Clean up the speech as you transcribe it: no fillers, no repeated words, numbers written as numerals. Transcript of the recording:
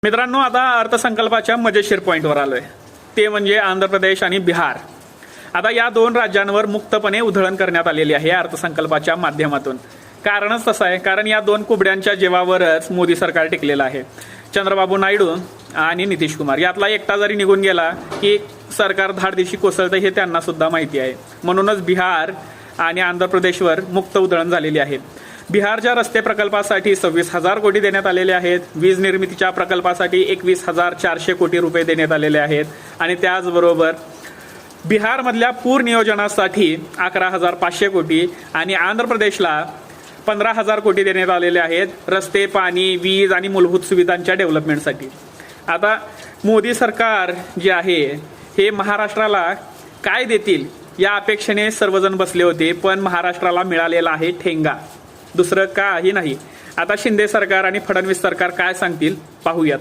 मित्रांनो, आता अर्थसंकल्पाच्या मजेशीर पॉईंटवर आलोय, ते म्हणजे आंध्र प्रदेश आणि बिहार. आता या दोन राज्यांवर मुक्तपणे उधळण करण्यात आलेली आहे अर्थसंकल्पाच्या माध्यमातून. कारणच तसं आहे, कारण या दोन कुबड्यांच्या जीवावरच मोदी सरकार टिकलेलं आहे. चंद्रबाबू नायडू आणि नितीश कुमार यातला एकटा जरी निघून गेला की सरकार धाडदिशी कोसळतं हे त्यांना सुद्धा माहिती आहे. म्हणूनच बिहार आणि आंध्र प्रदेशवर मुक्त उधळण झालेली आहे. बिहारच्या रस्ते प्रकल्पासाठी 26,000 कोटी देण्यात आलेले आहेत. वीज निर्मितीच्या प्रकल्पासाठी 21,400 कोटी रुपये देण्यात आलेले आहेत. आणि त्याचबरोबर बिहारमधल्या पूर नियोजनासाठी 11,500 कोटी आणि आंध्र प्रदेशला 15,000 कोटी देण्यात आलेले आहेत रस्ते, पाणी, वीज आणि मूलभूत सुविधांच्या डेव्हलपमेंटसाठी. आता मोदी सरकार जे आहे हे महाराष्ट्राला काय देतील या अपेक्षेने सर्वजण बसले होते, पण महाराष्ट्राला मिळालेला आहे ठेंगा, दुसरं काही नाही. आता शिंदे सरकार आणि फडणवीस सरकार काय सांगतील पाहूयात.